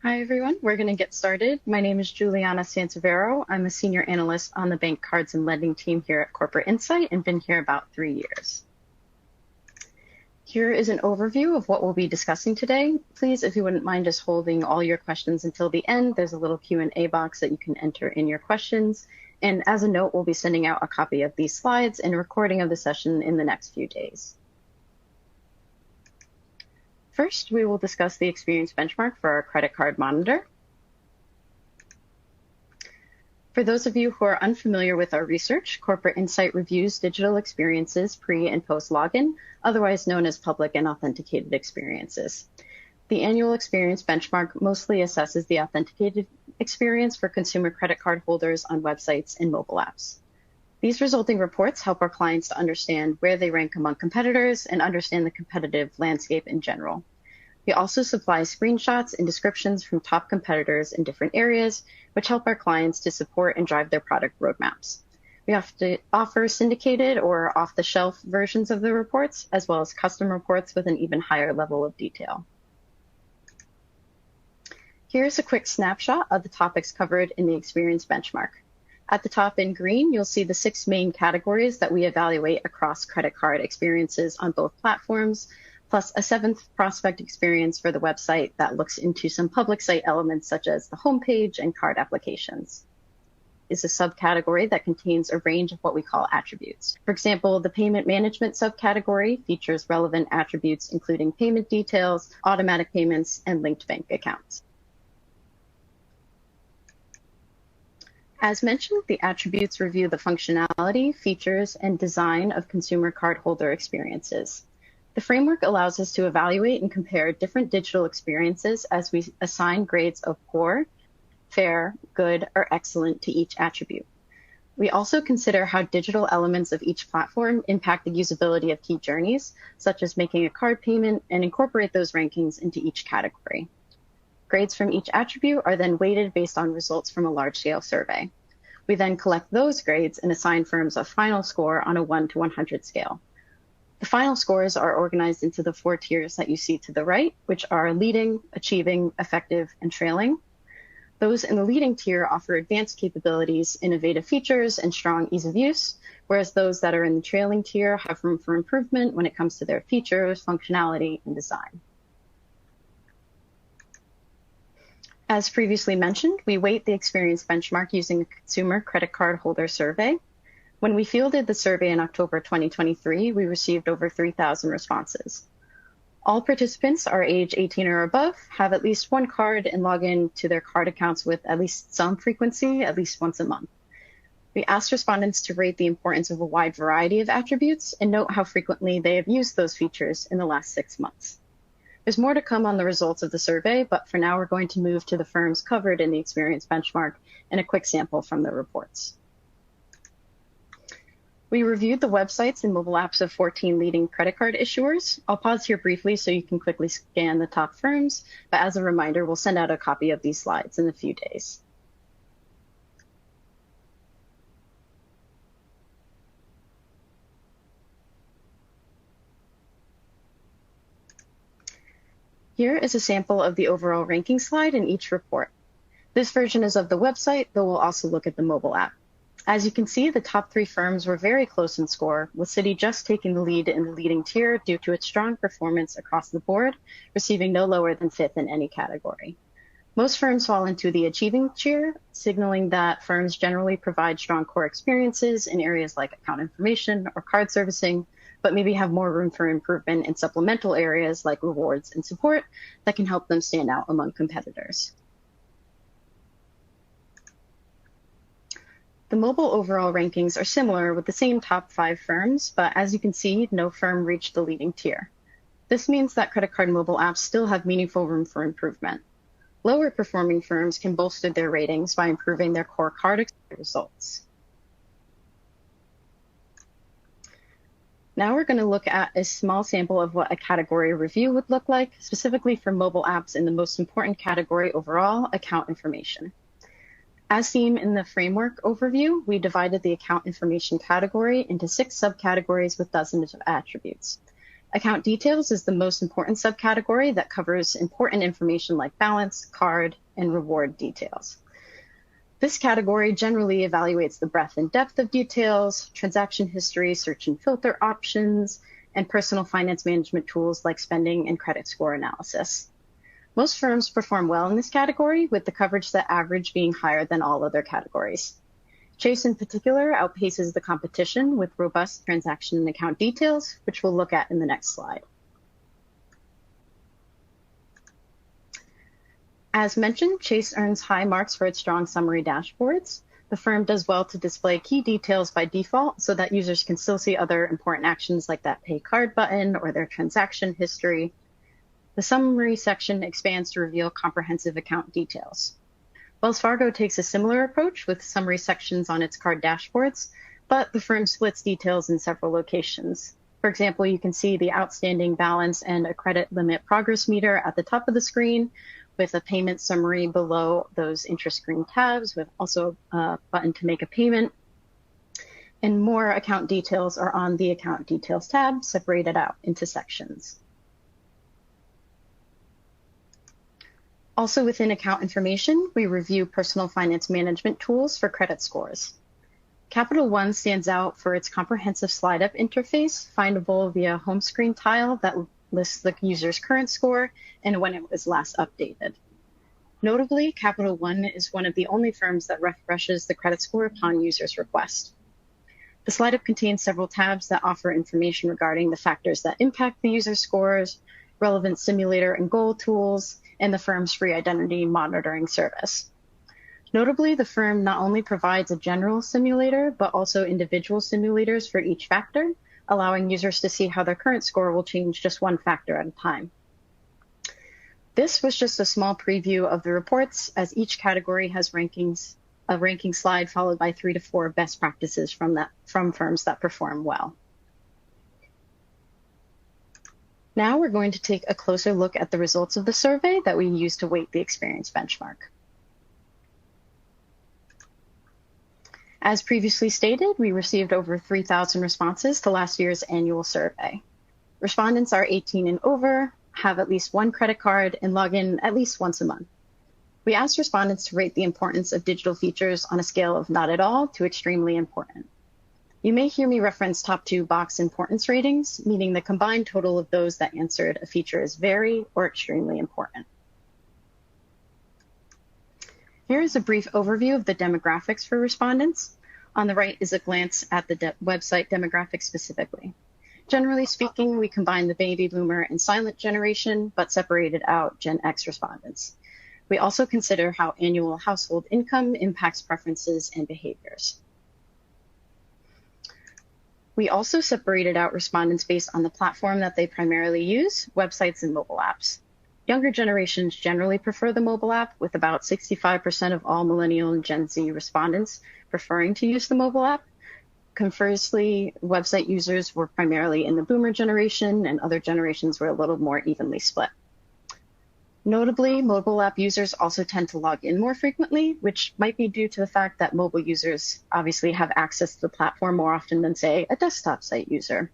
Hi, everyone. We're going to get started. My name is Juliana Santivero. I'm a senior analyst on the bank cards and lending team here at Corporate Insight and been here about 3 years. Here is an overview of what we'll be discussing today. Please, if you wouldn't mind just holding all your questions until the end, there's a little Q&A box that you can enter in your questions. And as a note, we'll be sending out a copy of these slides and a recording of the session in the next few days. First, we will discuss the experience benchmark for our credit card monitor. For those of you who are unfamiliar with our research, Corporate Insight reviews digital experiences pre and post login, otherwise known as public and authenticated experiences. The annual experience benchmark mostly assesses the authenticated experience for consumer credit card holders on websites and mobile apps. These resulting reports help our clients to understand where they rank among competitors and understand the competitive landscape in general. We also supply screenshots and descriptions from top competitors in different areas, which help our clients to support and drive their product roadmaps. We have to offer syndicated or off-the-shelf versions of the reports, as well as custom reports with an even higher level of detail. Here's a quick snapshot of the topics covered in the experience benchmark. At the top in green, you'll see the 6 main categories that we evaluate across credit card experiences on both platforms, plus a 7th prospect experience for the website that looks into some public site elements such as the homepage and card applications. Is a subcategory that contains a range of what we call attributes. For example, the payment management subcategory features relevant attributes including payment details, automatic payments, and linked bank accounts. As mentioned, the attributes review the functionality, features, and design of consumer cardholder experiences. The framework allows us to evaluate and compare different digital experiences as we assign grades of poor, fair, good, or excellent to each attribute. We also consider how digital elements of each platform impact the usability of key journeys, such as making a card payment, and incorporate those rankings into each category. Grades from each attribute are then weighted based on results from a large-scale survey. We then collect those grades and assign firms a final score on a 1 to 100 scale. The final scores are organized into the 4 tiers that you see to the right, which are leading, achieving, effective, and trailing. Those in the leading tier offer advanced capabilities, innovative features, and strong ease of use, whereas those that are in the trailing tier have room for improvement when it comes to their features, functionality, and design. As previously mentioned, we weight the experience benchmark using the Consumer Credit Card Holder Survey. When we fielded the survey in October 2023, we received over 3,000 responses. All participants are age 18 or above, have at least one card, and log in to their card accounts with at least some frequency, at least once a month. We asked respondents to rate the importance of a wide variety of attributes and note how frequently they have used those features in the last 6 months. There's more to come on the results of the survey, but for now we're going to move to the firms covered in the experience benchmark and a quick sample from the reports. We reviewed the websites and mobile apps of 14 leading credit card issuers. I'll pause here briefly so you can quickly scan the top firms, but as a reminder, we'll send out a copy of these slides in a few days. Here is a sample of the overall ranking slide in each report. This version is of the website, though we'll also look at the mobile app. As you can see, the top 3 firms were very close in score, with Citi just taking the lead in the leading tier due to its strong performance across the board, receiving no lower than 5th in any category. Most firms fall into the achieving tier, signaling that firms generally provide strong core experiences in areas like account information or card servicing, but maybe have more room for improvement in supplemental areas like rewards and support that can help them stand out among competitors. The mobile overall rankings are similar with the same top 5 firms, but as you can see, no firm reached the leading tier. This means that credit card mobile apps still have meaningful room for improvement. Lower performing firms can bolster their ratings by improving their core card results. Now we're going to look at a small sample of what a category review would look like, specifically for mobile apps in the most important category overall, account information. As seen in the framework overview, we divided the account information category into 6 subcategories with dozens of attributes. Account details is the most important subcategory that covers important information like balance, card, and reward details. This category generally evaluates the breadth and depth of details, transaction history, search and filter options, and personal finance management tools like spending and credit score analysis. Most firms perform well in this category, with the coverage set average being higher than all other categories. Chase in particular outpaces the competition with robust transaction and account details, which we'll look at in the next slide. As mentioned, Chase earns high marks for its strong summary dashboards. The firm does well to display key details by default so that users can still see other important actions like that pay card button or their transaction history. The summary section expands to reveal comprehensive account details. Wells Fargo takes a similar approach with summary sections on its card dashboards, but the firm splits details in several locations. For example, you can see the outstanding balance and a credit limit progress meter at the top of the screen, with a payment summary below those interest screen tabs, with also a button to make a payment. And more account details are on the Account Details tab, separated out into sections. Also within account information, we review personal finance management tools for credit scores. Capital One stands out for its comprehensive slide-up interface, findable via home screen tile that lists the user's current score and when it was last updated. Notably, Capital One is one of the only firms that refreshes the credit score upon user's request. The slide-up contains several tabs that offer information regarding the factors that impact the user's scores, relevant simulator and goal tools, and the firm's free identity monitoring service. Notably, the firm not only provides a general simulator, but also individual simulators for each factor, allowing users to see how their current score will change just one factor at a time. This was just a small preview of the reports, as each category has a ranking slide followed by 3 to 4 best practices from firms that perform well. Now we're going to take a closer look at the results of the survey that we use to weight the experience benchmark. As previously stated, we received over 3,000 responses to last year's annual survey. Respondents are 18 and over, have at least one credit card, and log in at least once a month. We asked respondents to rate the importance of digital features on a scale of not at all to extremely important. You may hear me reference top 2 box importance ratings, meaning the combined total of those that answered a feature is very or extremely important. Here is a brief overview of the demographics for respondents. On the right is a glance at the website demographics specifically. Generally speaking, we combine the baby boomer and silent generation, but separated out Gen X respondents. We also consider how annual household income impacts preferences and behaviors. We also separated out respondents based on the platform that they primarily use, websites and mobile apps. Younger generations generally prefer the mobile app, with about 65% of all millennial and Gen Z respondents preferring to use the mobile app. Conversely, website users were primarily in the boomer generation, and other generations were a little more evenly split. Notably, mobile app users also tend to log in more frequently, which might be due to the fact that mobile users obviously have access to the platform more often than, say, a desktop site user.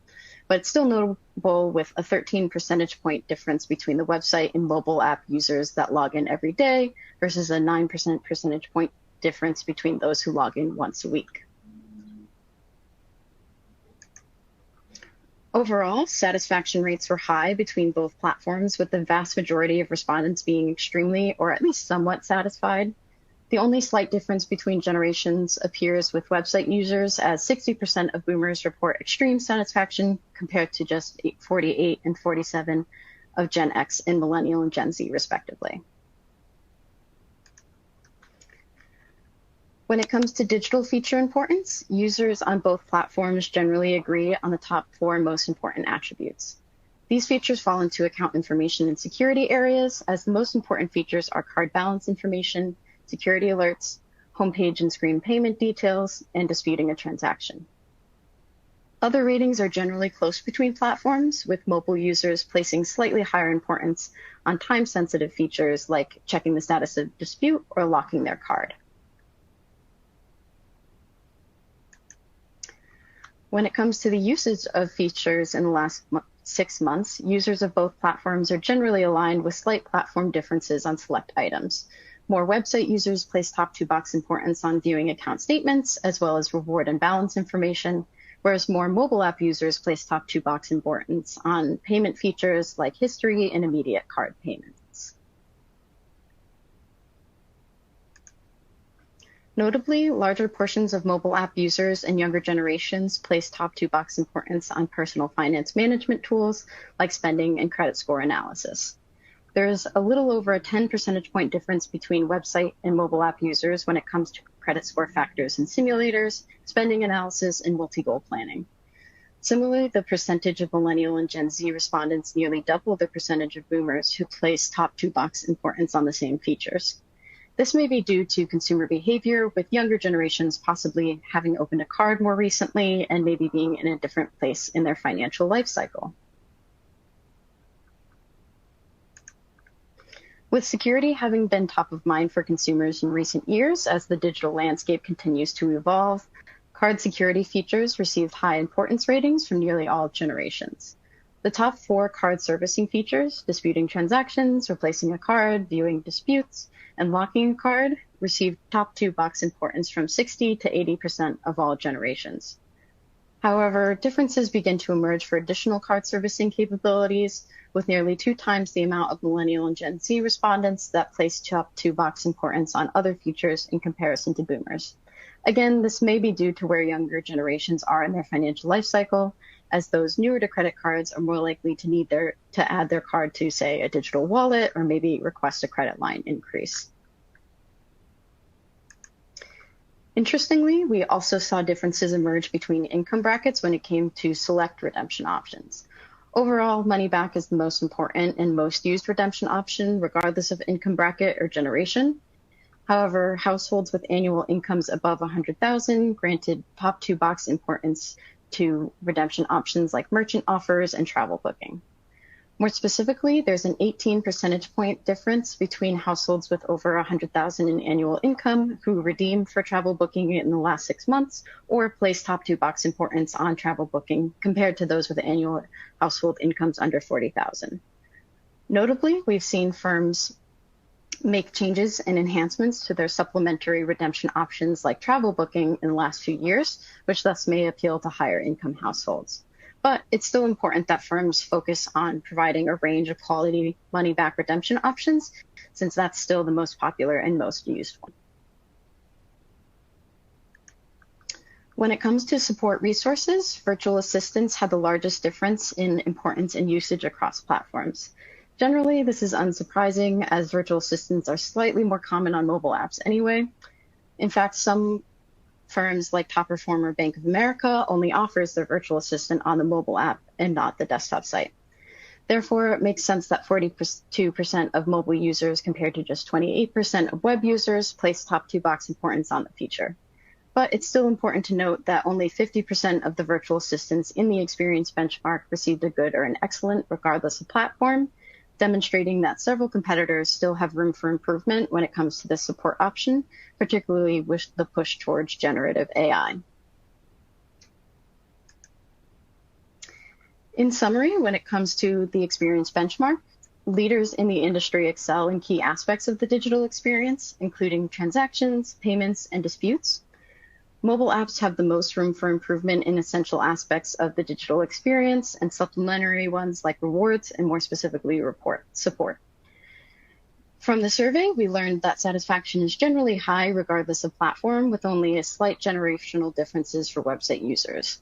But it's still notable with a 13 percentage point difference between the website and mobile app users that log in every day versus a 9% percentage point difference between those who log in once a week. Overall, satisfaction rates were high between both platforms, with the vast majority of respondents being extremely or at least somewhat satisfied. The only slight difference between generations appears with website users, as 60% of boomers report extreme satisfaction compared to just 48 and 47 of Gen X and Millennial and Gen Z, respectively. When it comes to digital feature importance, users on both platforms generally agree on the top 4 most important attributes. These features fall into account information and security areas, as the most important features are card balance information, security alerts, homepage and screen payment details, and disputing a transaction. Other ratings are generally close between platforms, with mobile users placing slightly higher importance on time-sensitive features like checking the status of dispute or locking their card. When it comes to the usage of features in the last 6 months, users of both platforms are generally aligned with slight platform differences on select items. More website users place top two box importance on viewing account statements, as well as reward and balance information, whereas more mobile app users place top two box importance on payment features like history and immediate card payments. Notably, larger portions of mobile app users and younger generations place top two box importance on personal finance management tools like spending and credit score analysis. There's a little over a 10 percentage point difference between website and mobile app users when it comes to credit score factors and simulators, spending analysis, and multi-goal planning. Similarly, the percentage of Millennial and Gen Z respondents nearly double the percentage of boomers who place top two box importance on the same features. This may be due to consumer behavior, with younger generations possibly having opened a card more recently and maybe being in a different place in their financial life cycle. With security having been top of mind for consumers in recent years as the digital landscape continues to evolve, card security features received high importance ratings from nearly all generations. The top 4 card servicing features, disputing transactions, replacing a card, viewing disputes, and locking a card, received top 2 box importance from 60 to 80% of all generations. However, differences begin to emerge for additional card servicing capabilities, with nearly 2 times the amount of Millennial and Gen Z respondents that place top 2 box importance on other features in comparison to boomers. Again, this may be due to where younger generations are in their financial life cycle, as those newer to credit cards are more likely to need to add their card to, say, a digital wallet or maybe request a credit line increase. Interestingly, we also saw differences emerge between income brackets when it came to select redemption options. Overall, money back is the most important and most used redemption option, regardless of income bracket or generation. However, households with annual incomes above $100,000 granted top 2 box importance to redemption options like merchant offers and travel booking. More specifically, there's an 18 percentage point difference between households with over $100,000 in annual income who redeemed for travel booking in the last 6 months or placed top 2 box importance on travel booking compared to those with annual household incomes under $40,000. Notably, we've seen firms make changes and enhancements to their supplementary redemption options like travel booking in the last few years, which thus may appeal to higher income households. But it's still important that firms focus on providing a range of quality money-back redemption options, since that's still the most popular and most used one. When it comes to support resources, virtual assistants had the largest difference in importance and usage across platforms. Generally, this is unsurprising, as virtual assistants are slightly more common on mobile apps anyway. In fact, some firms like top performer Bank of America only offers their virtual assistant on the mobile app and not the desktop site. Therefore, it makes sense that 42% of mobile users compared to just 28% of web users place top 2 box importance on the feature. But it's still important to note that only 50% of the virtual assistants in the experience benchmark received a good or an excellent regardless of platform, demonstrating that several competitors still have room for improvement when it comes to this support option, particularly with the push towards generative AI. In summary, when it comes to the experience benchmark, leaders in the industry excel in key aspects of the digital experience, including transactions, payments, and disputes. Mobile apps have the most room for improvement in essential aspects of the digital experience and supplementary ones like rewards and more specifically support. From the survey, we learned that satisfaction is generally high regardless of platform, with only a slight generational differences for website users.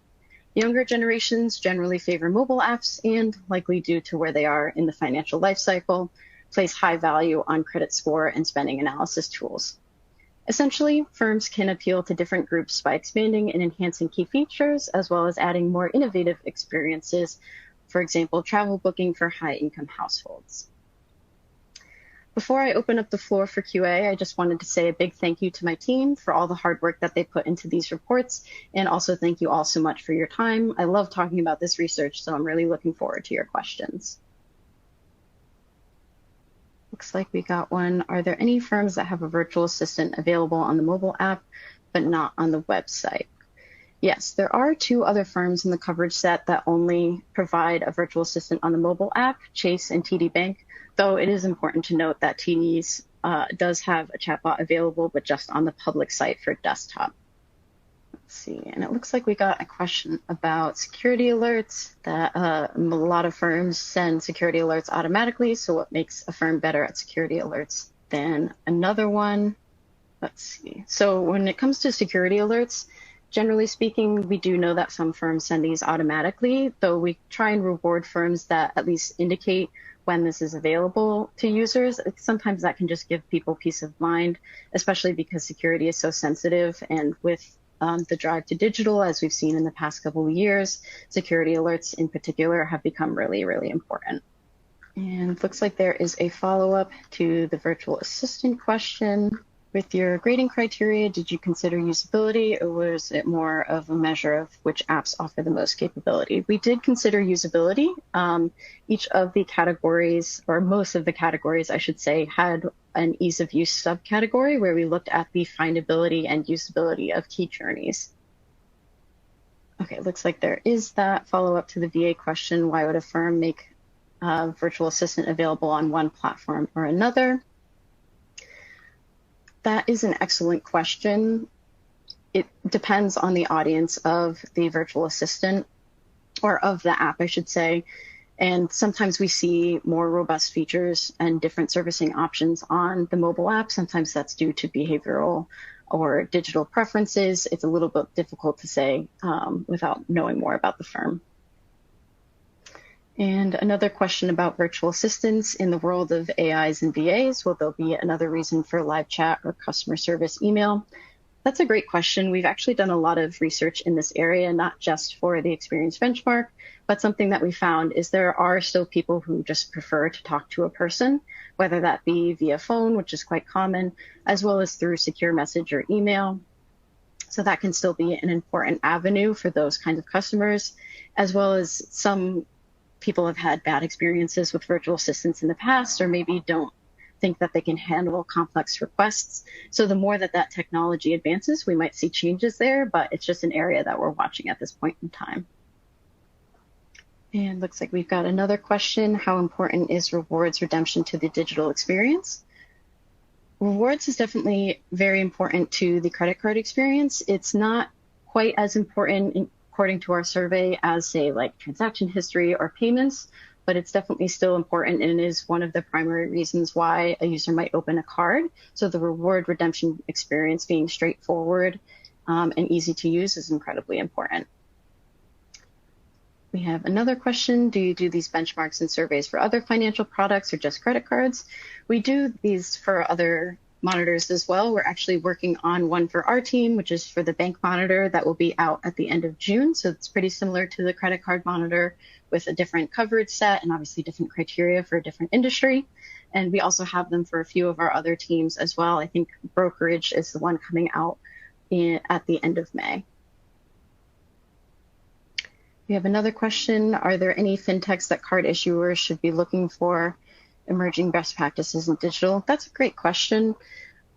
Younger generations generally favor mobile apps and, likely due to where they are in the financial life cycle, place high value on credit score and spending analysis tools. Essentially, firms can appeal to different groups by expanding and enhancing key features, as well as adding more innovative experiences, for example, travel booking for high-income households. Before I open up the floor for QA, I just wanted to say a big thank you to my team for all the hard work that they put into these reports, and also thank you all so much for your time. I love talking about this research, so I'm really looking forward to your questions. Looks like we got one. Are there any firms that have a virtual assistant available on the mobile app, but not on the website? Yes, there are two other firms in the coverage set that only provide a virtual assistant on the mobile app, Chase and TD Bank, though it is important to note that TD's does have a chatbot available, but just on the public site for desktop. Let's see, and it looks like we got a question about security alerts, that a lot of firms send security alerts automatically, so what makes a firm better at security alerts than another one? Let's see. So when it comes to security alerts, generally speaking, we do know that some firms send these automatically, though we try and reward firms that at least indicate when this is available to users. Sometimes that can just give people peace of mind, especially because security is so sensitive. And with the drive to digital, as we've seen in the past couple of years, security alerts in particular have become really, really important. And it looks like there is a follow-up to the virtual assistant question. With your grading criteria, did you consider usability, or was it more of a measure of which apps offer the most capability? We did consider usability. Each of the categories, or most of the categories, I should say, had an ease of use subcategory where we looked at the findability and usability of key journeys. Okay, it looks like there is that follow-up to the VA question. Why would a firm make a virtual assistant available on one platform or another? That is an excellent question. It depends on the audience of the virtual assistant, or of the app, I should say. And sometimes we see more robust features and different servicing options on the mobile app. Sometimes that's due to behavioral or digital preferences. It's a little bit difficult to say without knowing more about the firm. And another question about virtual assistants in the world of AIs and VAs. Will there be another reason for live chat or customer service email? That's a great question. We've actually done a lot of research in this area, not just for the experience benchmark, but something that we found is there are still people who just prefer to talk to a person, whether that be via phone, which is quite common, as well as through secure message or email. So that can still be an important avenue for those kinds of customers, as well as some people have had bad experiences with virtual assistants in the past, or maybe don't think that they can handle complex requests. So the more that that technology advances, we might see changes there, but it's just an area that we're watching at this point in time. And looks like we've got another question. How important is rewards redemption to the digital experience? Rewards is definitely very important to the credit card experience. It's not quite as important according to our survey as, say, like transaction history or payments, but it's definitely still important and is one of the primary reasons why a user might open a card. So the reward redemption experience being straightforward and easy to use is incredibly important. We have another question. Do you do these benchmarks and surveys for other financial products or just credit cards? We do these for other monitors as well. We're actually working on one for our team, which is for the bank monitor that will be out at the end of June. So it's pretty similar to the credit card monitor with a different coverage set and obviously different criteria for a different industry. And we also have them for a few of our other teams as well. I think brokerage is the one coming out at the end of May. We have another question. Are there any fintechs that card issuers should be looking for emerging best practices in digital? That's a great question.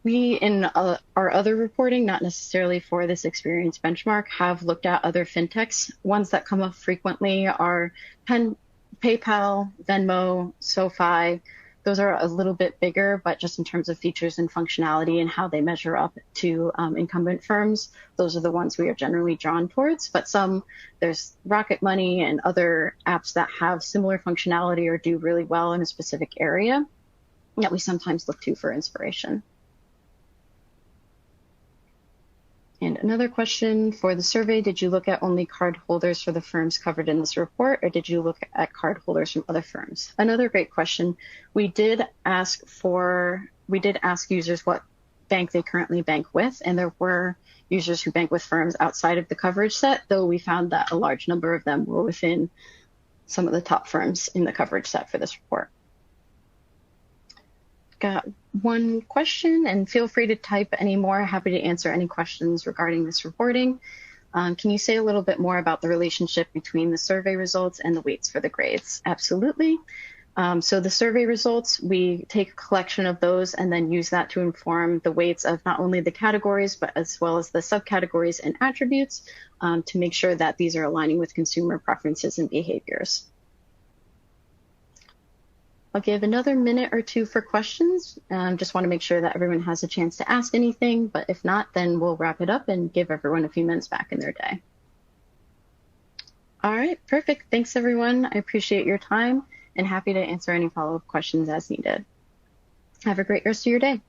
We, in our other reporting, not necessarily for this experience benchmark, have looked at other fintechs. Ones that come up frequently are PayPal, Venmo, SoFi. Those are a little bit bigger, but just in terms of features and functionality and how they measure up to incumbent firms, those are the ones we are generally drawn towards. But there's Rocket Money and other apps that have similar functionality or do really well in a specific area that we sometimes look to for inspiration. And another question for the survey, did you look at only card holders for the firms covered in this report, or did you look at card holders from other firms? Another great question. We did ask users what bank they currently bank with, and there were users who bank with firms outside of the coverage set, though we found that a large number of them were within some of the top firms in the coverage set for this report. Got one question, and feel free to type any more. Happy to answer any questions regarding this reporting. Can you say a little bit more about the relationship between the survey results and the weights for the grades? Absolutely. So the survey results, we take a collection of those and then use that to inform the weights of not only the categories, but as well as the subcategories and attributes to make sure that these are aligning with consumer preferences and behaviors. I'll give another minute or two for questions. Just want to make sure that everyone has a chance to ask anything, but if not, then we'll wrap it up and give everyone a few minutes back in their day. All right, perfect. Thanks, everyone. I appreciate your time and happy to answer any follow-up questions as needed. Have a great rest of your day.